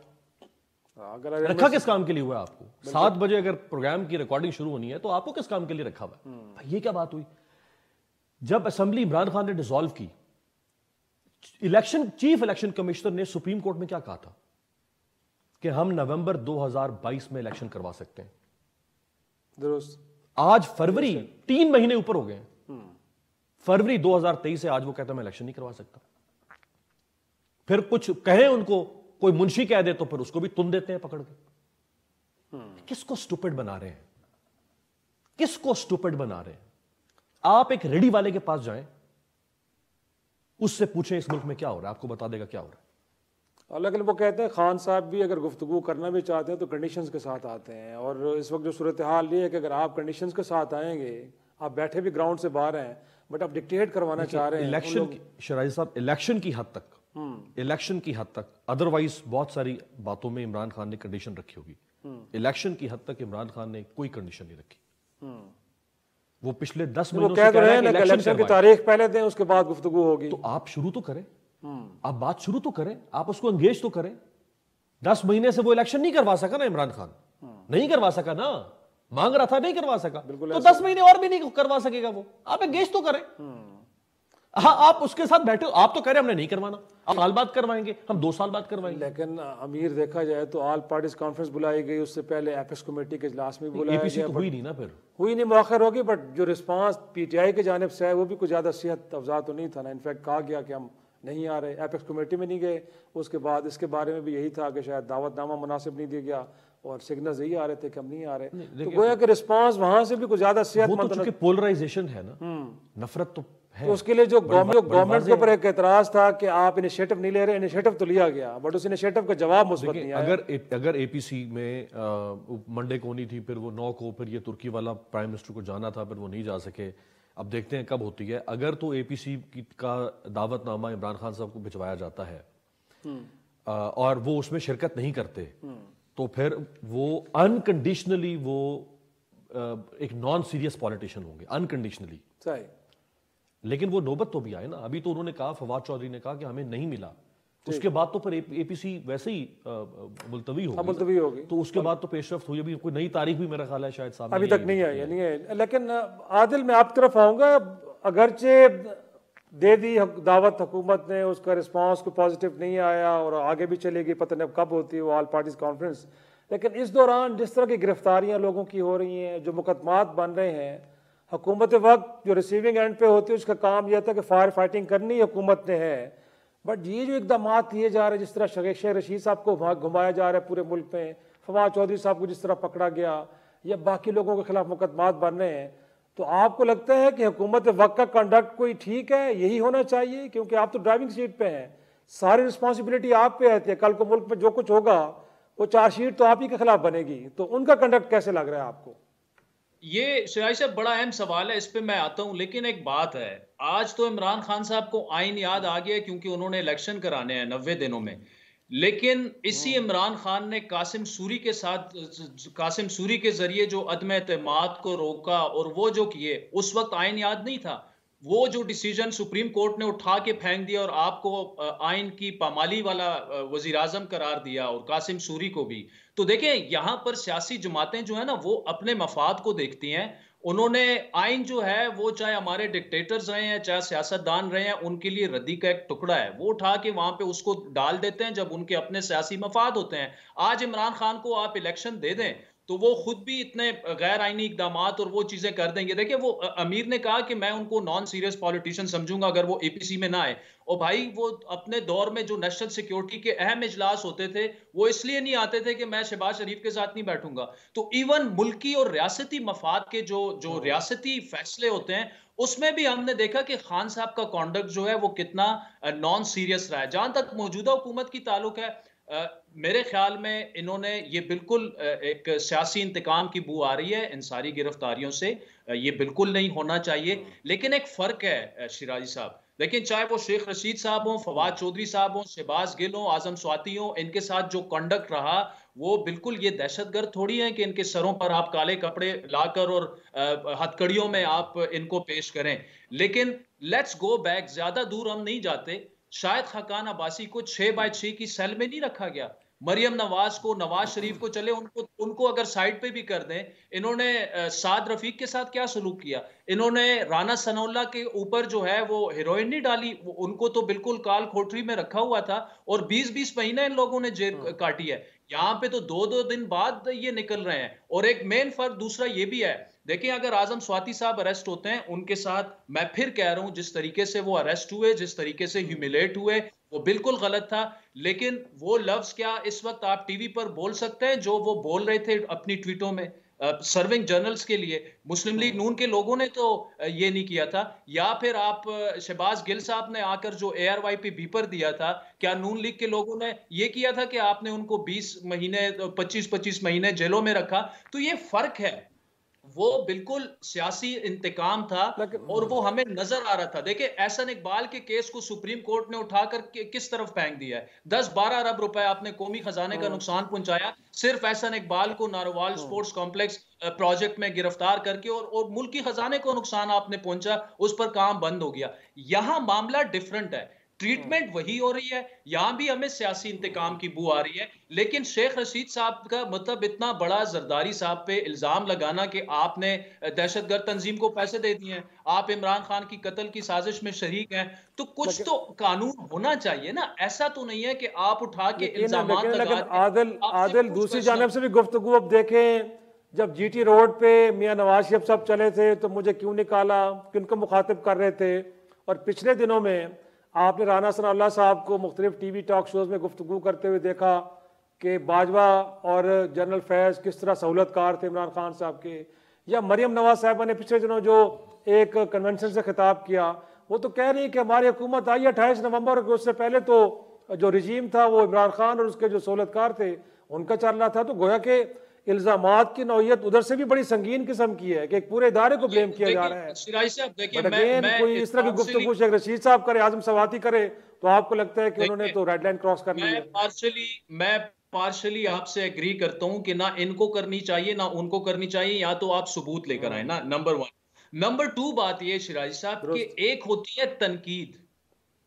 रखा किस काम के लिए हुआ है आपको? 7 बजे अगर प्रोग्राम की रिकॉर्डिंग शुरू होनी है तो आपको किस काम के लिए रखा हुआ है? भाई ये क्या बात हुई? जब असेंबली इमरान खान ने डिसॉल्व की, चीफ इलेक्शन कमिश्नर ने सुप्रीम कोर्ट में क्या कहा था कि हम नवंबर 2022 में इलेक्शन करवा सकते हैं। दुरुस्त। आज फरवरी 3 महीने ऊपर हो गए हैं, फरवरी 2023 से आज वो कहता है मैं इलेक्शन नहीं करवा सकता। फिर कुछ कहें उनको, कोई मुंशी कह दे तो फिर उसको भी तुम देते हैं पकड़ के। किसको स्टूपिड बना रहे हैं? किसको स्टूपिड बना रहे हैं? आप एक रेडी वाले के पास जाएं, उससे पूछें इस मुल्क में क्या हो रहा है, आपको बता देगा क्या हो रहा है। लेकिन वो कहते हैं खान साहब भी अगर गुफ्तगू करना भी चाहते हैं तो कंडीशंस के साथ आते हैं। और इस वक्त जो सूरत हाल ये है कि अगर आप कंडीशंस के साथ आएंगे, आप बैठे भी ग्राउंड से बाहर हैं बट आप डिक्टेट करवाना चाह रहे हैं इलेक्शन। शराजी साहब, इलेक्शन की हद तक, इलेक्शन की हद तक, अदरवाइज बहुत सारी बातों में इमरान खान ने कंडीशन रखी होगी। इलेक्शन की हद तक इमरान खान ने कोई कंडीशन नहीं रखी। वो पिछले 10 महीनों से कह रहे हैं कि इलेक्शन की तारीख पहले दें, उसके बाद गुफ्तगू होगी। तो आप शुरू तो करें, आप बात शुरू तो करें, आप उसको एंगेज तो करें। 10 महीने से वो इलेक्शन नहीं करवा सका ना इमरान खान, नहीं करवा सका ना, मांग रहा था नहीं करवा सका, तो 10 महीने और भी नहीं कर सकेगा वो। आप एंगेज तो करें। हाँ, आप उसके साथ बैठे हो, आप तो कह रहे हैं हमने नहीं करवाना, आप साल बाद करवाएंगे, हम 2 साल बाद करवाएंगे। लेकिन अमीर देखा जाए तो ऑल पार्टीज कॉन्फ्रेंस बुलाई गई, उससे पहले एपेक्स कमेटी के इजलास में बुलाया एपीसी तो हुई नहीं ना, फिर हुई नहीं, मौखर होगी। बट जो रिस्पांस पीटीआई की जानिब से है वो भी कुछ ज्यादा सेहत अफजा तो नहीं था ना। इनफैक्ट कहा गया कि हम नहीं आ रहे, एपेक्स कमेटी में नहीं गए। उसके बाद इसके बारे में भी यही था कि शायद दावतनामा मुनासिब नहीं दिया गया और सिग्नल्स यही आ रहे थे कि हम नहीं आ रहे। तो गोया कि रिस्पांस वहां से भी कुछ ज्यादा सेहतमंद, चूंकि पोलराइजेशन है ना, नफरत तो है। तो उसके लिए जो गवर्नमेंट के ऊपर एक एतराज था कि आप इनिशिएटिव नहीं ले रहे, इनिशिएटिव तो लिया गया बट उस इनिशिएटिव का जवाब मुस्बत नहीं आया। अगर एपीसी में मंडे को नहीं थी, फिर वो 9 को, फिर ये तुर्की वाला प्राइम मिनिस्टर को जाना था, फिर वो नहीं जा सके। अब देखते हैं कब होती है। अगर तो एपीसी का दावतनामा इमरान खान साहब को भिजवाया जाता है और वो उसमें शिरकत नहीं करते, तो फिर वो अनकंडीशनली वो एक नॉन सीरियस पॉलिटिशियन होंगे, अनकंडीशनली। सही। लेकिन वो नौबत तो भी आए ना। अभी तो उन्होंने कहा, फवाद चौधरी ने कहा कि हमें नहीं मिला, उसके बाद तो फिर एपीसी वैसे ही मुलतवी होगी। तो उसके बाद तो पेशरफ्त हुई, अभी कोई नई तारीख भी मेरा ख्याल है शायद सामने अभी तक नहीं है। लेकिन आदिल, मैं आपकी तरफ आऊंगा। अगरचे दे दी दावत हुकूमत ने, उसका रिस्पांस को पॉजिटिव नहीं आया और आगे भी चलेगी, पता नहीं कब होती है वो ऑल पार्टीज कॉन्फ्रेंस। लेकिन इस दौरान जिस तरह की गिरफ्तारियां लोगों की हो रही हैं, जो मुकदमात बन रहे हैं, हुकूमत वक्त जो रिसीविंग एंड पे होती है उसका काम यह था कि फायर फाइटिंग करनी हुकूमत ने है। बट ये जो इकदाम लिए जा रहे हैं, जिस तरह शेख रशीद साहब को घुमाया जा रहा है पूरे मुल्क में, फवाद चौधरी साहब को जिस तरह पकड़ा गया, या बाकी लोगों के खिलाफ मुकदमात बन रहे हैं, तो आपको लगता है कि हुकूमत वक्त का कंडक्ट कोई ठीक है, यही होना चाहिए? क्योंकि आप तो ड्राइविंग सीट पे हैं, सारी रिस्पॉन्सिबिलिटी आप पे रहती है। कल को मुल्क में जो कुछ होगा वो चार्जशीट तो आप ही के खिलाफ बनेगी, तो उनका कंडक्ट कैसे लग रहा है आपको? ये शराई साहब बड़ा अहम सवाल है, इस पे मैं आता हूं। लेकिन एक बात है, आज तो इमरान खान साहब को आइन याद आ गया क्योंकि उन्होंने इलेक्शन कराने हैं 90 दिनों में। लेकिन इसी इमरान खान ने कासिम सूरी के जरिए जो अदम एतमाद को रोका और वो जो किए, उस वक्त आइन याद नहीं था। वो जो डिसीजन सुप्रीम कोर्ट ने उठा के फेंक दिया और आपको आइन की पामाली वाला वजीर आजम करार दिया और कासिम सूरी को भी। तो देखें, यहाँ पर सियासी जमातें जो है ना, वो अपने मफाद को देखती हैं। उन्होंने आइन जो है वो चाहे हमारे डिक्टेटर्स रहे हैं, चाहे सियासतदान रहे हैं, उनके लिए रद्दी का एक टुकड़ा है, वो उठा के वहां पे उसको डाल देते हैं जब उनके अपने सियासी मफाद होते हैं। आज इमरान खान को आप इलेक्शन दे दें तो वो खुद भी इतने गैर आईनी इकदामात और वो चीजें कर देंगे। देखिए वो अमीर ने कहा कि मैं उनको नॉन सीरियस पॉलिटिशियन समझूंगा अगर वो एपीसी में ना आए। और भाई वो अपने दौर में जो नेशनल सिक्योरिटी के अहम इजलास होते थे वो इसलिए नहीं आते थे कि मैं शहबाज शरीफ के साथ नहीं बैठूंगा। तो इवन मुल्की और रियासती मफाद के जो जो रियासती फैसले होते हैं उसमें भी हमने देखा कि खान साहब का कॉन्डक्ट जो है वो कितना नॉन सीरियस रहा है। जहां तक मौजूदा हुकूमत की ताल्लुक है, मेरे ख्याल में इन्होंने ये बिल्कुल एक सियासी इंतकाम की बू आ रही है इन सारी गिरफ्तारियों से। ये बिल्कुल नहीं होना चाहिए। लेकिन एक फर्क है शिराजी साहब, लेकिन चाहे वो शेख रशीद साहब हो, फवाद चौधरी साहब हो, शहबाज गिल हो, आजम स्वाति हो, इनके साथ जो कंडक्ट रहा वो बिल्कुल ये दहशतगर्द थोड़ी है कि इनके सरों पर आप काले कपड़े लाकर और हथकड़ियों में आप इनको पेश करें। लेकिन लेट्स गो बैक, ज्यादा दूर हम नहीं जाते। शायद खाकान अब्बासी को 6x6 की सेल में नहीं रखा गया। मरियम नवाज को, नवाज शरीफ को चले उनको उनको अगर साइड पे भी कर दें। इन्होंने साद रफीक के साथ क्या सलूक किया? इन्होंने राना सनाउल्लाह के ऊपर जो है वो हेरोइन नहीं डाली, उनको तो बिल्कुल काल कोठरी में रखा हुआ था और 20-20 महीने इन लोगों ने जेल काटी है। यहाँ पे तो 2-2 दिन बाद ये निकल रहे हैं। और एक मेन फर्क दूसरा ये भी है, देखिए अगर आजम स्वाति साहब अरेस्ट होते हैं उनके साथ, मैं फिर कह रहा हूं जिस तरीके से वो अरेस्ट हुए, जिस तरीके से ह्यूमिलेट हुए, वो बिल्कुल गलत था। लेकिन वो लफ्ज क्या इस वक्त आप टीवी पर बोल सकते हैं जो वो बोल रहे थे अपनी ट्वीटों में सर्विंग जर्नल्स के लिए? मुस्लिम लीग नून के लोगों ने तो ये नहीं किया था। या फिर आप शहबाज गिल साहब ने आकर जो ARY पे बीपर दिया था, क्या नून लीग के लोगों ने ये किया था कि आपने उनको 20 महीने 25-25 महीने जेलों में रखा? तो ये फर्क है। वो बिल्कुल सियासी इंतकाम था और वो हमें नजर आ रहा था। देखिए एहसन इकबाल के केस को सुप्रीम कोर्ट ने उठाकर किस तरफ फेंक दिया है। 10-12 अरब रुपए आपने कौमी खजाने का नुकसान पहुंचाया सिर्फ एहसन इकबाल को नारोवाल स्पोर्ट्स कॉम्प्लेक्स प्रोजेक्ट में गिरफ्तार करके, और मुल्की खजाने को नुकसान आपने पहुंचा, उस पर काम बंद हो गया। यहां मामला डिफरेंट है, ट्रीटमेंट वही हो रही है। यहां भी हमें सियासी इंतकाम की बू आ रही है। लेकिन शेख रशीद साहब का मतलब इतना बड़ा जरदारी साहब पे इल्जाम लगाना कि आपने दहशतगर्द तंजीम को पैसे दे दिए हैं, आप इमरान खान की कत्ल की साजिश में शरीक हैं, तो कुछ तो कानून होना चाहिए ना। ऐसा तो नहीं है कि आप उठा के इल्जामात लगा आदिल आदिल दूसरी जानिब से भी गुफ्तगू अब देखें। जब GT रोड पे मियां नवाज शरीफ साहब चले थे तो मुझे क्यों निकाला, किनको मुखातिब कर रहे थे? और पिछले दिनों में आपने राना सनाउल्लाह साहब को मुख्तलिफ TV टॉक शोज में गुफ्तगू करते हुए देखा कि बाजवा और जनरल फैज़ किस तरह सहूलतकार थे इमरान खान साहब के। या मरियम नवाज साहबा ने पिछले दिनों जो एक कन्वेंशन से खिताब किया, वो तो कह रही है कि हमारी हुकूमत आई 28 नवंबर, उससे पहले तो जो रजीम था वो इमरान खान और उसके जो सहूलतकार थे उनका चल रहा था। तो गोया के इल्जामात की नौयत उधर से भी बड़ी संगीन किस्म की है कि एक पूरे इदारे को ब्लेम किया जा रहा है। कोई इस तरह की गुफ्तगू शेख रशीद साहब करे, आजम सवाती करे, तो आपको लगता है कि उन्होंने तो रेड लाइन क्रॉस कर ली है? मैं पार्शली आपसे एग्री करता हूं कि ना इनको करनी चाहिए ना उनको करनी चाहिए, या तो आप सबूत लेकर आए ना, नंबर 1। नंबर 2 बात यह शिराजी साहब कि एक होती है तनकीद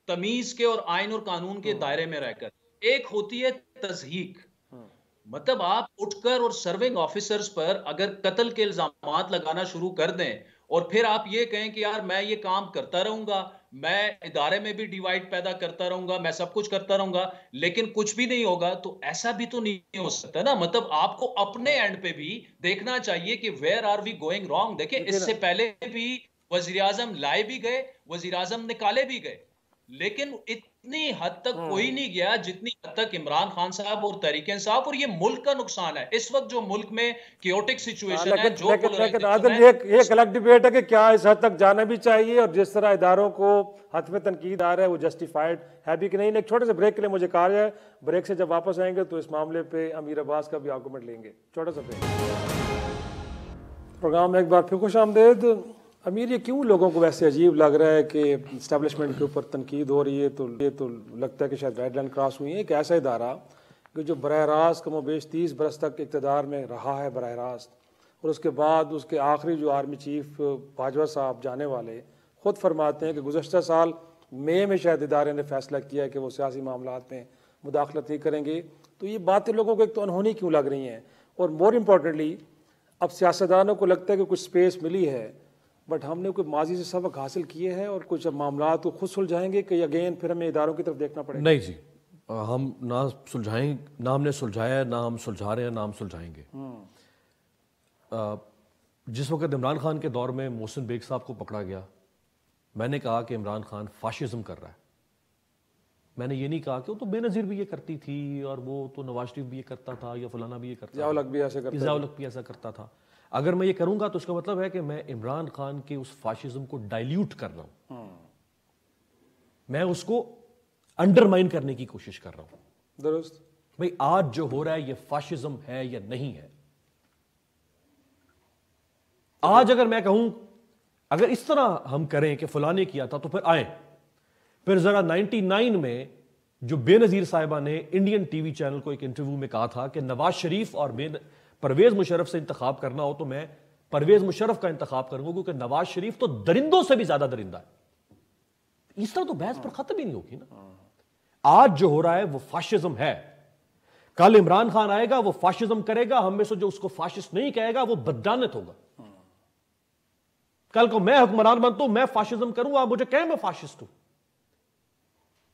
तमीज के और आइन और कानून के दायरे में रहकर, एक होती है तज़हीक। मतलब आप उठकर और सर्विंग ऑफिसर्स पर अगर कत्ल के इल्जामात लगाना शुरू कर दें और फिर आप ये कहें कि यार मैं ये काम करता रहूंगा, मैं इदारे में भी डिवाइड पैदा करता रहूंगा, मैं सब कुछ करता रहूंगा, लेकिन कुछ भी नहीं होगा, तो ऐसा भी तो नहीं हो सकता ना। मतलब आपको अपने एंड पे भी देखना चाहिए कि where are we going wrong. देखिए इससे पहले भी वजीर आजम लाए भी गए, वजीर आजम निकाले भी गए, लेकिन इतनी हद तक कोई नहीं गया जितनी हद तक इमरान खान साहब और तहरीक इंसाफ। और ये मुल्क का नुकसान है इस वक्त जो मुल्क में क्योटिक सिचुएशन है। जो एक अलग डिबेट है कि क्या इस हद तक जाना भी चाहिए और जिस तरह इदारों को हद में तनकीद आ रहा है वो जस्टिफाइड है भी कि नहीं। एक छोटे से ब्रेक के लिए मुझे कहा जाए, ब्रेक से जब वापस आएंगे तो इस मामले पे अमीर अब्बास का भी आर्गूमेंट लेंगे। छोटा सा ब्रेक। प्रोग्राम में एक बार फिर खुश आमदेद। अमीर, ये क्यों लोगों को वैसे अजीब लग रहा है कि इस्टेब्लिशमेंट के ऊपर तनकीद हो रही है? तो ये तो लगता है कि शायद रेड लाइन क्रॉस हुई है। एक ऐसा इदारा कि जो बरह रास्त कमोबेश 30 बरस तक इक़्तिदार में रहा है बरह रास्त, और उसके बाद उसके आखिरी जो आर्मी चीफ बाजवा साहब जाने वाले ख़ुद फरमाते हैं कि गुज़श्ता साल मई में शायद इदारे ने फैसला किया है कि वो सियासी मामलात में मुदाखलत नहीं करेंगे। तो ये बातें लोगों को एक तो अनहोनी क्यों लग रही हैं? और मोर इम्पॉर्टेंटली अब सियासतदानों को लगता है कि कुछ स्पेस मिली है, बट हमने कोई माजी से सबक हासिल किए हैं और कुछ मामला को खुद सुलझाएंगे कि अगेन फिर हमें इदारों की तरफ देखना पड़ेगा? नहीं जी, हम ना सुलझाएंगे, ना हमने सुलझाया, ना हम सुलझा रहे हैं, ना हम सुलझाएंगे। जिस वक्त इमरान खान के दौर में मोहसिन बेग साहब को पकड़ा गया, मैंने कहा कि इमरान खान फाशिज्म कर रहा है। मैंने ये नहीं कहा कि वो तो बेनज़ीर भी ये करती थी और वो तो नवाज शरीफ भी ये करता था या फलाना भी ये करता था, ज़िया उल हक भी ऐसा करता था। अगर मैं ये करूंगा तो उसका मतलब है कि मैं इमरान खान के उस फाशिज्म को डाइल्यूट कर रहा हूं, मैं उसको अंडरमाइन करने की कोशिश कर रहा हूं। दुरुस्त। भाई आज जो हो रहा है ये फाशिज्म है या नहीं है? आज अगर मैं कहूं अगर इस तरह हम करें कि फलाने किया था तो फिर आए, फिर जरा 99 में जो बेनजीर साहिबा ने इंडियन टीवी चैनल को एक इंटरव्यू में कहा था कि नवाज शरीफ और परवेज मुशर्रफ से इंतखाब करना हो तो मैं परवेज मुशर्रफ का इंतखाब करूंगा क्योंकि नवाज शरीफ तो दरिंदों से भी ज्यादा दरिंदा है। इस तरह तो बहस पर खत्म ही नहीं होगी ना। आज जो हो रहा है वो फाशिज्म है। कल इमरान खान आएगा, वो फाशिज्म करेगा, हम में से जो उसको फाशिस्ट नहीं कहेगा वो बददानत होगा। कल को मैं हुक्मरान बनता हूं, मैं फाशिज्म करूंगा, आप मुझे कहें मैं फाशिस्ट हूं,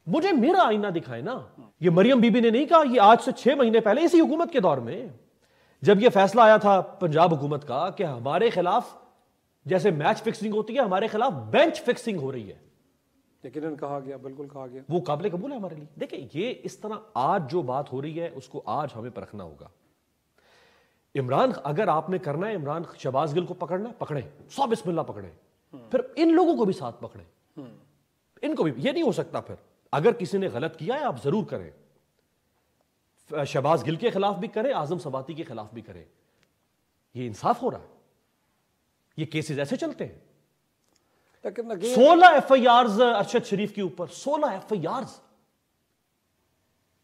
मुझे मेरा आईना दिखाए ना। ये मरियम बीबी ने नहीं कहा, ये आज से 6 महीने पहले इसी हुकूमत के दौर में जब ये फैसला आया था पंजाब हुकूमत का कि हमारे खिलाफ जैसे मैच फिक्सिंग होती है हमारे खिलाफ बेंच फिक्सिंग हो रही है, यकीनन कहा गया, बिल्कुल कहा गया, वो काबिल कबूल है हमारे लिए। देखिए ये इस तरह आज जो बात हो रही है उसको आज हमें परखना होगा। इमरान अगर आपने करना है, इमरान शहबाज गिल को पकड़ना है, पकड़े, 100 बिस्मिल्लाह पकड़े, फिर इन लोगों को भी साथ पकड़े, इनको भी। ये नहीं हो सकता फिर अगर किसी ने गलत किया है आप जरूर करें, शहबाज गिल के खिलाफ भी करें, आजम सबाती के खिलाफ भी करें। ये इंसाफ हो रहा है? ये केसेस ऐसे चलते हैं? लेकिन 16 FIRs अरशद शरीफ के ऊपर, 16 FIRs,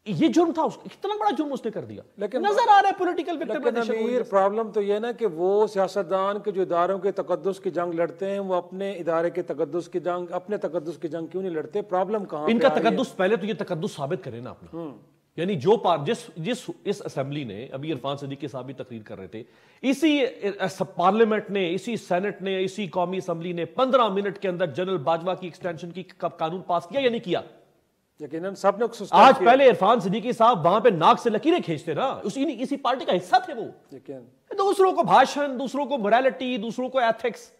ये जुर्म था उसका, कितना बड़ा जुर्म उसने कर दिया। लेकिन नजर आ रहा है पॉलिटिकल विक्टिमाइजेशन। प्रॉब्लम तो ये ना कि वो सियासतदान के जो इदारों के तकद्दुस की जंग लड़ते हैं वो अपने इदारे के तकद्दुस की जंग, अपने तकद्दुस की जंग क्यों नहीं लड़ते? प्रॉब्लम कहां? इनका तकद्दुस, पहले तो ये तकद्दुस साबित करे ना अपना। यानी जो जिस इस असेंबली ने, अभी इरफान सिद्दीकी साहब भी तकरीर कर रहे थे, इसी पार्लियामेंट ने, इसी सेनेट ने, इसी कौमी असेंबली ने 15 मिनट के अंदर जनरल बाजवा की एक्सटेंशन की कानून पास किया या नहीं किया? यकीनन सबने आज पहले इरफान सिद्दीकी साहब वहां पे नाक से लकीरें खींचते ना, इसी पार्टी का हिस्सा थे वो। दूसरों को भाषण, दूसरों को मोरालिटी, दूसरों को एथिक्स,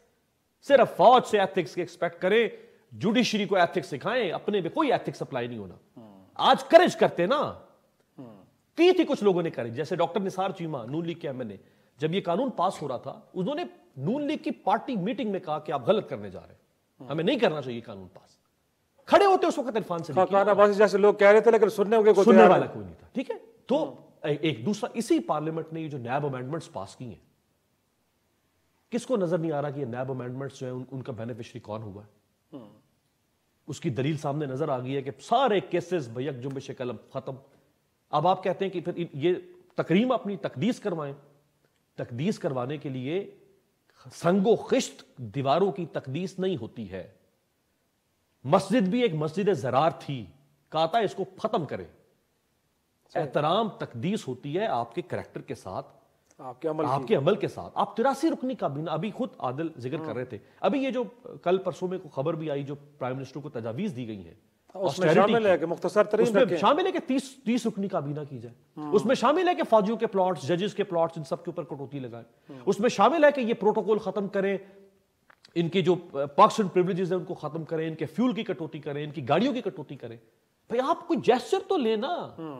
सिर्फ फौज से एथिक्स के एक्सपेक्ट करें, जुडिशरी को एथिक्स सिखाएं, अपने में कोई एथिक्स अप्लाई नहीं होना। आज करेज करते ना, की थी कुछ लोगों ने करेज, जैसे डॉक्टर निसार चीमा नून लीग के MNA, जब ये कानून पास हो रहा था उन्होंने नून लीग की पार्टी मीटिंग में कहा कि आप गलत करने जा रहे हैं, हमें नहीं करना चाहिए कानून पास। खड़े होते उस वक्त इरफान सिद्दीकी, जैसे लोग कह रहे थे, लेकिन सुनने वाला कोई नहीं था। ठीक है, तो एक दूसरा, इसी पार्लियामेंट ने ये जो नैब अमेंडमेंट्स पास की हैं, किसको नजर नहीं आ रहा कि ये नैब अमेंडमेंट्स जो है उनका बेनिफिशियरी कौन हुआ है? उसकी दलील सामने नजर आ गई है कि सारे केसेस भयक जुम्बिश कलम खत्म। अब आप कहते हैं कि फिर ये तकरीम अपनी तकदीस करवाएं। तकदीस करवाने के लिए संगो खिश्त दीवारों की तकदीस नहीं होती है। मस्जिद भी एक मस्जिद ज़रार थी, कहा था इसको खत्म करें। एहतराम तकदीस होती है आपके करैक्टर के साथ, आपके अमल के साथ। आप 83 रुकनी काबीना, अभी खुद आदिल जिक्र कर रहे थे, अभी ये जो कल परसों में खबर भी आई जो प्राइम मिनिस्टर को तजावीज दी गई है, उसमें शामिल है कि मुख्तसर तरीन शामिल है कि 30 रुकनी काबीना की जाए। उसमें शामिल है कि फौजियों के प्लॉट्स, जजेस के प्लॉट्स, इन सब के ऊपर कटौती लगाए। उसमें शामिल है कि ये प्रोटोकॉल खत्म करें, इनके जो पर्क्स एंड प्रिविलेजेस है उनको खत्म करें, इनके फ्यूल की कटौती करें, इनकी गाड़ियों की कटौती करें। भाई आप कोई जेस्चर तो लेना,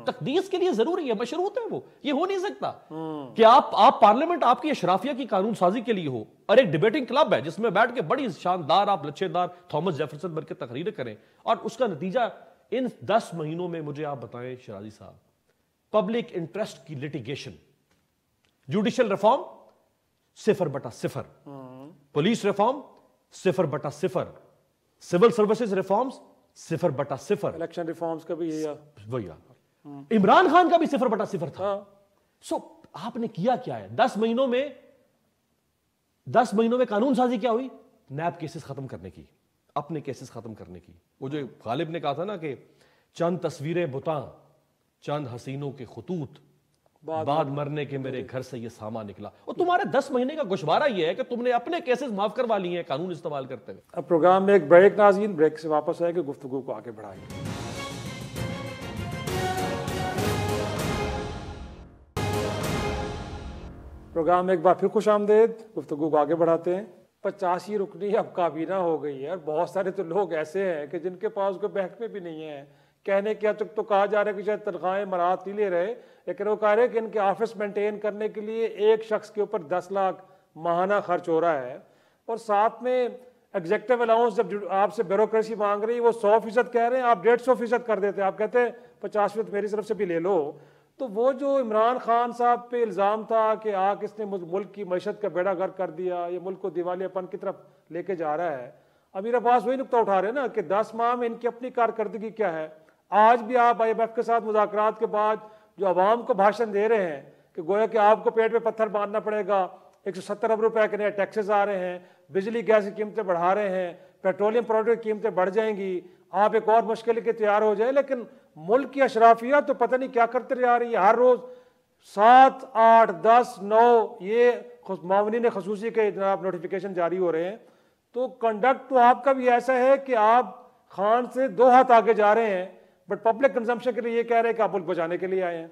तकदीस के लिए जरूरी है, मशरूत है वो। ये हो नहीं सकता कि आप पार्लियामेंट आपकी अशराफिया की कानून साजी के लिए हो और एक डिबेटिंग क्लब है जिसमें बैठ के बड़ी शानदार आप लच्छेदार थॉमस जेफरसन बन के तकरीरें करें और उसका नतीजा इन 10 महीनों में मुझे आप बताएं शराजी साहब, पब्लिक इंटरेस्ट की litigation, judicial reform 0/0, police reform 0/0, civil services reforms 0/0, election reforms का भी भैया इमरान खान का भी 0/0 था। सो आपने किया क्या है 10 महीनों में कानून साजी क्या हुई? नैब केसेस खत्म करने की, अपने केसेस खत्म करने की। वो जो गालिब ने कहा था ना कि चंद तस्वीरें बुता, चंद हसीनों के खुतूत, बाद मरने के मेरे घर से ये सामा निकला। और तुम्हारे 10 महीने का गुशवारा ये है कि तुमने अपने केसेस माफ करवा लिए हैं कानून इस्तेमाल करते हुए। अब प्रोग्राम में एक ब्रेक, नाज़रीन, ब्रेक से वापस आएंगे, गुफ्तगू को आगे बढ़ाएंगे। प्रोग्राम में एक बार फिर खुश आमदेद। गुफ्तगू को आगे बढ़ाते हैं। 85 रुकनी अब काबीना हो गई है और बहुत सारे तो लोग ऐसे हैं कि जिनके पास कोई महकमे भी नहीं है। कहने क्या तो कहा जा रहा है कि शायद तनख्वाहें मराहत नहीं ले रहे, लेकिन वो कह रहे हैं कि इनके ऑफिस मेंटेन करने के लिए एक शख्स के ऊपर 10 लाख माहाना खर्च हो रहा है। और साथ में एग्जेक्टिव अलाउंस जब आपसे ब्यूरोक्रेसी मांग रही है वो 100% कह रहे हैं, आप 150% कर देते हैं। आप कहते हैं 50% मेरी तरफ से भी ले लो। तो वो जो इमरान खान साहब पे इल्ज़ाम था कि इसने मुल्क की मईशत का बेड़ा गर्क कर दिया, ये मुल्क को दिवालियापन की तरफ लेके जा रहा है, अमीर अब्बास वही नुकता उठा रहे हैं ना कि 10 माह में इनकी अपनी कारकर्दगी क्या है। आज भी आप IMF के साथ मुज़ाकरात के बाद जो अवाम को भाषण दे रहे हैं कि गोया कि आपको पेट पे पत्थर बांधना पड़ेगा, 170 अरब रुपए के नए टैक्सेस आ रहे हैं, बिजली गैस की कीमतें बढ़ा रहे हैं, पेट्रोलियम प्रोडक्ट की कीमतें बढ़ जाएंगी, आप एक और मुश्किल के तैयार हो जाए। लेकिन मुल्क की अशराफिया तो पता नहीं क्या करते जा रही है। हर रोज 7, 8, 10, 9 ये मामूलीन खसूसी के जनाब नोटिफिकेशन जारी हो रहे हैं। तो कंडक्ट तो आपका भी ऐसा है कि आप खान से 2 हाथ आगे जा रहे हैं, बट पब्लिक कंजम्पशन के लिए ये कह रहे हैं कि आप मुल्क बचाने के लिए आए हैं।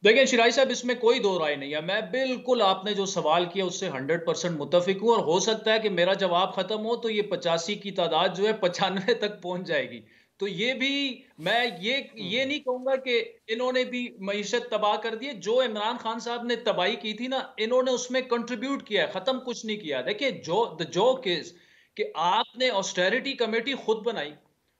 देखिए शिराई साहब, इसमें कोई दो राय नहीं है। मैं बिल्कुल आपने जो सवाल किया उससे 100% मुत्तफिक हूं, और हो सकता है कि मेरा जवाब खत्म हो तो ये 85 की तादाद जो है 95 तक पहुंच जाएगी। तो ये भी मैं ये नहीं कहूंगा कि इन्होंने भी मईशत तबाह कर दी है। जो इमरान खान साहब ने तबाही की थी ना, इन्होंने उसमें कंट्रीब्यूट किया है, खत्म कुछ नहीं किया। देखिए द जोक इज कि आपने ऑस्टेरिटी कमेटी खुद बनाई।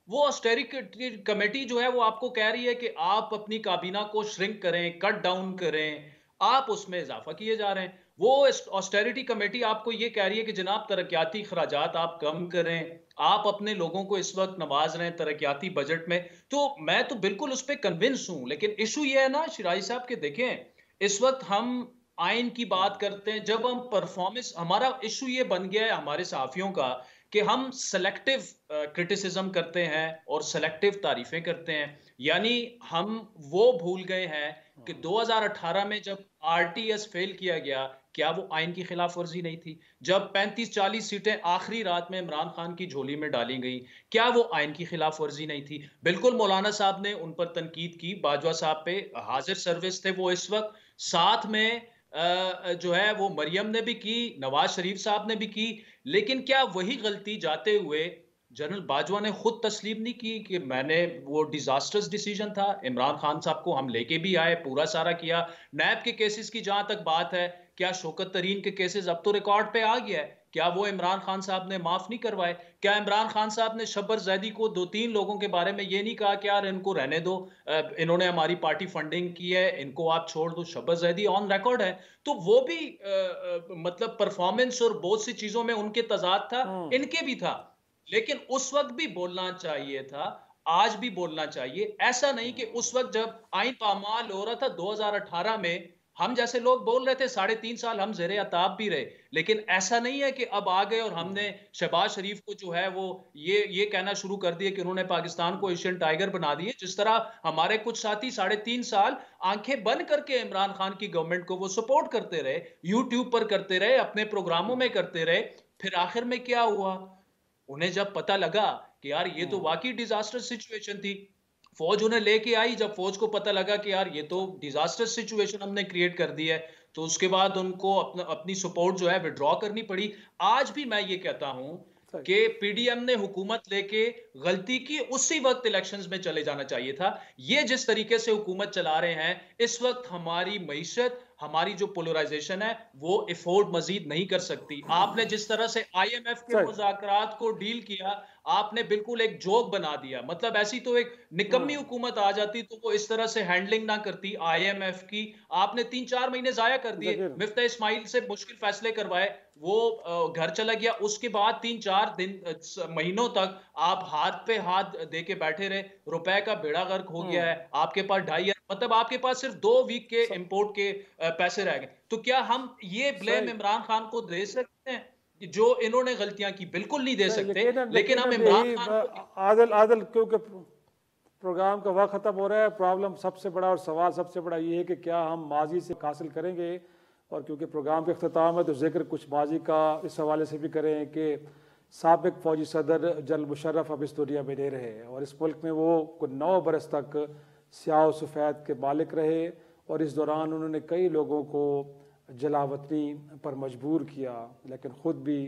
वो ऑस्टेरिटी कमेटी जो है वो आपको कह रही है कि आप अपनी काबीना को श्रिंक करें, कट डाउन करें, आप उसमें इजाफा किए जा रहे हैं। वो ऑस्टेरिटी कमेटी आपको ये कह रही है कि जनाब तरक्याती खराजात आप कम करें, आप अपने लोगों को इस वक्त नवाज रहे हैं तरक्याती बजट में। तो मैं तो बिल्कुल उस पर कन्विंस हूं। लेकिन इशू ये है ना शिराई साहब के, देखें इस वक्त हम आइन की बात करते हैं, जब हम परफॉर्मेंस, हमारा इशू ये बन गया है हमारे सहाफियों का कि हम सेलेक्टिव क्रिटिसिज्म करते हैं और सेलेक्टिव तारीफें करते हैं। यानी हम वो भूल गए हैं कि 2018 में जब RTS फेल किया गया, क्या वो आइन की खिलाफ वर्जी नहीं थी? जब 35-40 सीटें आखिरी रात में इमरान खान की झोली में डाली गई, क्या वो आइन की खिलाफ वर्जी नहीं थी? बिल्कुल मौलाना साहब ने उन पर तनकीद की, बाजवा साहब पे हाजिर सर्विस थे वो इस वक्त, साथ में जो है वो मरियम ने भी की, नवाज शरीफ साहब ने भी की। लेकिन क्या वही गलती जाते हुए जनरल बाजवा ने खुद तस्लीम नहीं की कि मैंने वो डिजास्टर्स डिसीजन था, इमरान खान साहब को हम लेके भी आए, पूरा सारा किया। नैब के केसेस की जहां तक बात है, क्या शौकत तरीन के केसेस अब तो रिकॉर्ड पे आ गया है, क्या वो इमरान खान साहब ने माफ नहीं करवाए? क्या इमरान खान साहब ने शब्बर जैदी को 2-3 लोगों के बारे में ये नहीं कहा कि यार इनको रहने दो, इन्होंने हमारी पार्टी फंडिंग की है, इनको आप छोड़ दो? शब्बर जैदी ऑन रिकॉर्ड है। तो वो भी मतलब परफॉर्मेंस और बहुत सी चीजों में उनके तजाद था, इनके भी था। लेकिन उस वक्त भी बोलना चाहिए था, आज भी बोलना चाहिए। ऐसा नहीं कि उस वक्त जब आइन पामाल हो रहा था 2018 में, हम जैसे लोग बोल रहे थे 3.5 साल हम ज़ेरे अताब भी रहे। लेकिन ऐसा नहीं है कि अब आ गए और हमने शहबाज शरीफ को जो है वो ये कहना शुरू कर दिया कि उन्होंने पाकिस्तान को एशियन टाइगर बना दिए। जिस तरह हमारे कुछ साथी 3.5 साल आंखें बंद करके इमरान खान की गवर्नमेंट को वो सपोर्ट करते रहे, यूट्यूब पर करते रहे, अपने प्रोग्रामों में करते रहे। फिर आखिर में क्या हुआ? उन्हें जब पता लगा कि यार ये तो वाकई डिजास्टर सिचुएशन थी, फौज उन्हें लेके आई। जब फौज को पता लगा कि यार ये तो डिजास्टर सिचुएशन हमने क्रिएट कर दी है, तो उसके बाद उनको अपनी सपोर्ट जो है विड्रॉ करनी पड़ी। आज भी मैं ये कहता हूं कि PDM ने हुकूमत लेके गलती की, उसी वक्त इलेक्शंस में चले जाना चाहिए था। ये जिस तरीके से हुकूमत चला रहे हैं इस वक्त, हमारी मईशत, हमारी जो पोलराइजेशन है वो अफोर्ड मजीद नहीं कर सकती। आपने जिस तरह से IMF के मुज़ाकरात को डील किया, आपने बिल्कुल एक जोक बना दिया। मतलब ऐसी तो एक निकम्मी हुकूमत आ जाती तो वो इस तरह से हैंडलिंग ना करती IMF की। आपने 3-4 महीने जाया कर दिए, मिफ्ता इस्माइल से मुश्किल फैसले करवाए, वो घर चला गया। उसके बाद 3-4 महीनों तक आप हाथ पे हाथ दे के बैठे रहे, रुपए का बेड़ा गर्क हो गया है। आपके पास 2.5, मतलब आपके पास सिर्फ 2 वीक के इंपोर्ट के पैसे रह गए। तो क्या हम ये ब्लेम इमरान खान को दे सकते हैं जो इन्होंने गलतियां की? बिल्कुल नहीं दे सकते। लेकिन हम इमरान खान को आदल क्योंकि प्रोग्राम का वक्त खत्म हो रहा है, प्रॉब्लम सबसे बड़ा और सवाल सबसे बड़ा ये है कि क्या हम माजी से हासिल करेंगे। और क्योंकि प्रोग्राम का अख्ताम है तो जिक्र कुछ माजी का इस हवाले से भी करें कि साबिक फौजी सदर जनरल मुशर्रफ अब इस दुनिया में नहीं रहे और इस मुल्क में वो कुछ 9 बरस तक स्याह सफ़ेद के मालिक रहे और इस दौरान उन्होंने कई लोगों को जलावतनी पर मजबूर किया, लेकिन ख़ुद भी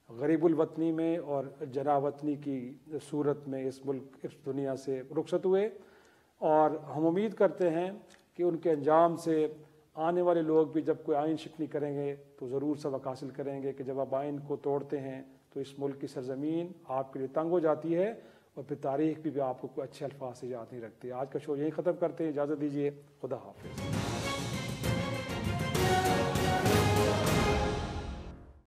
गरीबुल वतनी में और जलावतनी की सूरत में इस मुल्क इस दुनिया से रुखसत हुए। और हम उम्मीद करते हैं कि उनके अंजाम से आने वाले लोग भी जब कोई आइन शिकनी करेंगे तो ज़रूर सबक हासिल करेंगे कि जब आप आइन को तोड़ते हैं तो इस मुल्क की सरजमीन आपके लिए तंग हो जाती है और फिर तारीख भी आपको कोई अच्छे अल्फाज से याद नहीं रखती। आज का शो यहीं ख़त्म करते हैं, इजाज़त दीजिए, खुदा हाफिज़।